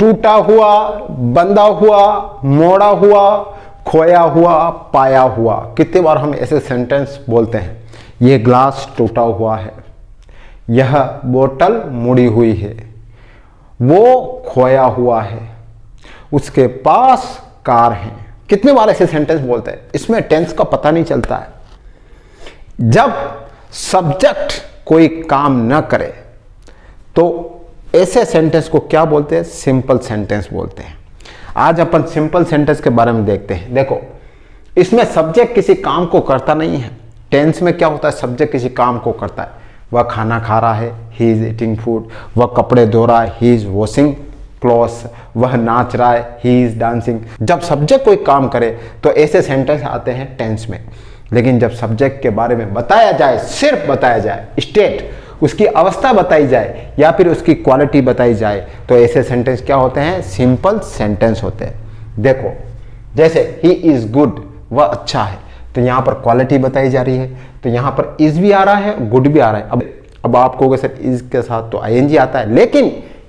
टूटा हुआ, बंधा हुआ, मोड़ा हुआ, खोया हुआ, पाया हुआ। कितने बार हम ऐसे सेंटेंस बोलते हैं। यह ग्लास टूटा हुआ है, यह बोतल मुड़ी हुई है, वो खोया हुआ है, उसके पास कार है। कितने बार ऐसे सेंटेंस बोलते हैं। इसमें टेंस का पता नहीं चलता है। जब सब्जेक्ट कोई काम न करे तो ऐसे सेंटेंस को क्या बोलते हैं? सिंपल सेंटेंस बोलते हैं। आज अपन सिंपल सेंटेंस के बारे में देखते हैं। देखो, इसमें सब्जेक्ट किसी काम को करता नहीं है। टेंस में क्या होता है? सब्जेक्ट किसी काम को करता है। वह खाना खा रहा है, ही इज ईटिंग फूड। वह कपड़े धो रहा है, ही इज वॉशिंग क्लॉथ्स। वह नाच रहा है, ही इज डांसिंग। जब सब्जेक्ट कोई काम करे तो ऐसे सेंटेंस आते हैं टेंस में। लेकिन जब सब्जेक्ट के बारे में बताया जाए, सिर्फ बताया जाए, स्टेट, उसकी अवस्था बताई जाए या फिर उसकी क्वालिटी बताई जाए, तो ऐसे सेंटेंस क्या होते हैं? सिंपल सेंटेंस होते हैं। देखो, जैसे ही इज गुड, वह अच्छा है, तो यहां पर क्वालिटी बताई जा रही है, तो यहां पर इज भी आ रहा है, गुड भी आ रहा है। अब आप कहोगे सर इज के साथ तो आईएनजी आता है, लेकिन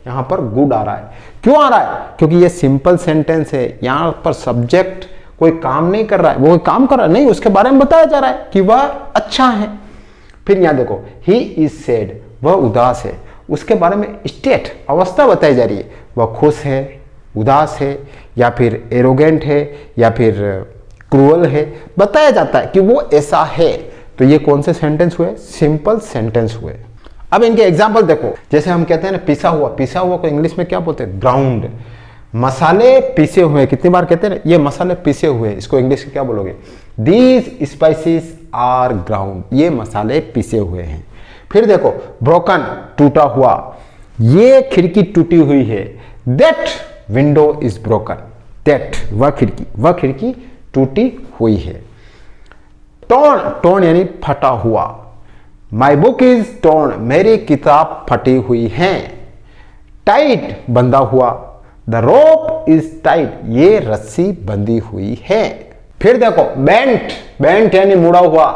यहां पर गुड आ रहा है। क्यों आ रहा है? क्योंकि ये सिंपल सेंटेंस है। यहां पर सब्जेक्ट कोई काम नहीं कर रहा है, वो काम कर रहा है नहीं, उसके बारे में बताया जा रहा है कि वह अच्छा है। फिर यहां देखो, ही इज सैड, वह उदास है, उसके बारे में स्टेट, अवस्था बताई जा रही है। वह खुश है, उदास है, या फिर एरोगेंट है, या फिर क्रूअल है, बताया जाता है कि वो ऐसा है। तो ये कौन से सेंटेंस हुए? सिंपल सेंटेंस हुए। अब इनके एग्जाम्पल देखो, जैसे हम कहते हैं ना पिसा हुआ, पिसा हुआ को इंग्लिश में क्या बोलते हैं? ग्राउंड। मसाले पिसे हुए, कितनी बार कहते हैं ना ये मसाले पिसे हुए, इसको इंग्लिश में क्या बोलोगे? दीज स्पाइसेस आर ग्राउंड, ये मसाले पिसे हुए हैं। फिर देखो, ब्रोकन, टूटा हुआ, ये खिड़की टूटी हुई है। That window is broken, that, वह खिड़की टूटी हुई है। टॉर्न, टॉर्न यानी फटा हुआ। माई बुक इज टॉर्न, मेरी किताब फटी हुई है। टाइट, बंधा हुआ। द रोप इज टाइट, ये रस्सी बंधी हुई है। फिर देखो, बेंट, बेंट यानी मुड़ा हुआ।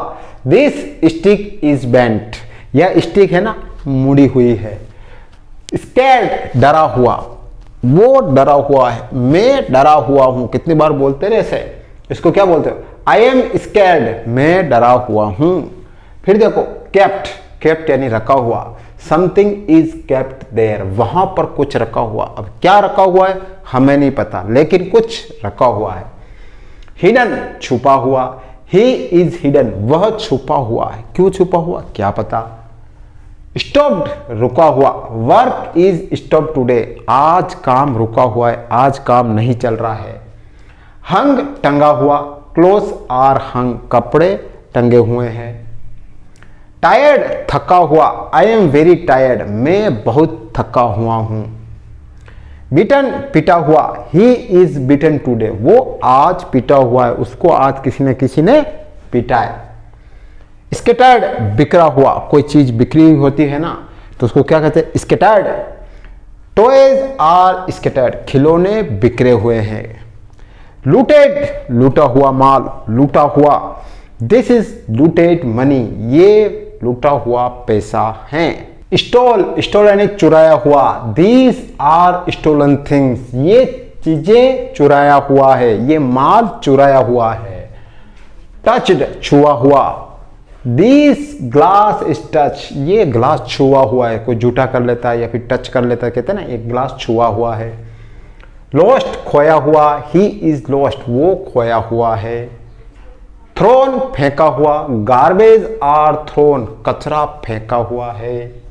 दिस स्टिक इज बेंट, यह स्टिक है ना मुड़ी हुई है। स्कैर्ड, डरा हुआ, वो डरा हुआ है, मैं डरा हुआ हूं। कितनी बार बोलते रहे ऐसे, इसको क्या बोलते हो? आई एम स्कैर्ड, मैं डरा हुआ हूं। फिर देखो, केप्ट, केप्ट यानी रखा हुआ। समथिंग इज केप्ट देयर, वहां पर कुछ रखा हुआ। अब क्या रखा हुआ है हमें नहीं पता, लेकिन कुछ रखा हुआ है। हिडन, छुपा हुआ। ही इज हिडन, वह छुपा हुआ है। क्यों छुपा हुआ क्या पता। स्टॉप्ड, रुका हुआ। वर्क इज स्टॉप टुडे, आज काम रुका हुआ है, आज काम नहीं चल रहा है। हंग, टंगा हुआ। क्लोथ आर हंग, कपड़े टंगे हुए हैं। टायर्ड, थका हुआ। आई एम वेरी टायर्ड, मैं बहुत थका हुआ हूं। बीटन, पिटा हुआ। ही इज बीटन टुडे, वो आज पिटा हुआ है, उसको आज किसी ने पिटा है। स्कैटर्ड, बिखरा हुआ, कोई चीज बिखरी हुई होती है ना, तो उसको क्या कहते हैं? स्कैटर्ड। टॉयज आर स्कैटर्ड, खिलौने बिखरे हुए हैं। लूटेड, लूटा हुआ माल, लूटा हुआ। दिस इज लूटेड मनी, ये लूटा हुआ पैसा है। स्टोल, स्टोल यानी चुराया हुआ। दीज आर स्टोलन थिंग्स, ये चीजें चुराया हुआ है, ये माल चुराया हुआ है। टच्ड, छुआ हुआ। दिस ग्लास इज टच, ये ग्लास छुआ हुआ है। कोई झूठा कर लेता है या फिर टच कर लेता है, कहते हैं ना एक ग्लास छुआ हुआ है। लॉस्ट, खोया हुआ। ही इज लॉस्ट, वो खोया हुआ है। थ्रोन, फेंका हुआ। गार्बेज आर थ्रोन, कचरा फेंका हुआ है।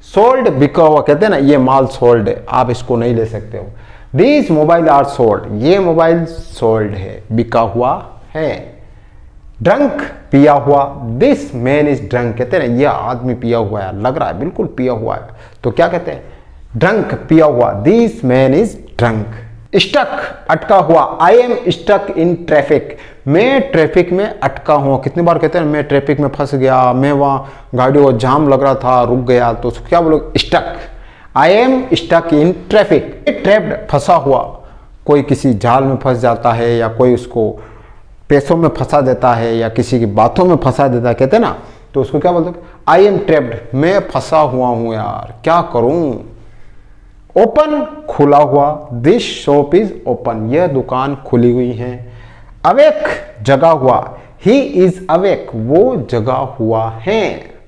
सोल्ड, बिका हुआ, कहते हैं ना ये माल सोल्ड है, आप इसको नहीं ले सकते हो। दीज मोबाइल आर सोल्ड, ये मोबाइल सोल्ड है, बिका हुआ है। ड्रंक, पिया हुआ। दिस मैन इज ड्रंक, कहते हैं ना यह आदमी पिया हुआ है, लग रहा है बिल्कुल पिया हुआ है, तो क्या कहते हैं? ड्रंक, पिया हुआ। This man is drunk. Stuck, अटका हुआ। I am stuck in traffic, मैं ट्रैफिक में अटका हुआ। कितनी बार कहते हैं मैं ट्रैफिक में फंस गया, मैं वहां गाड़ी को जाम लग रहा था, रुक गया, तो क्या बोलोगे? Stuck. I am stuck in traffic. Trapped, फंसा हुआ। कोई किसी जाल में फंस जाता है, या कोई उसको पैसों में फंसा देता है, या किसी की बातों में फंसा देता है, कहते हैं ना, तो उसको क्या बोलते हैं? आई एम ट्रैप्ड, मैं फंसा हुआ हूं यार, क्या करूं। ओपन खुला हुआ, दिस शॉप इज ओपन, यह दुकान खुली हुई है। अवेक जगा हुआ, ही इज अवेक, वो जगा हुआ है।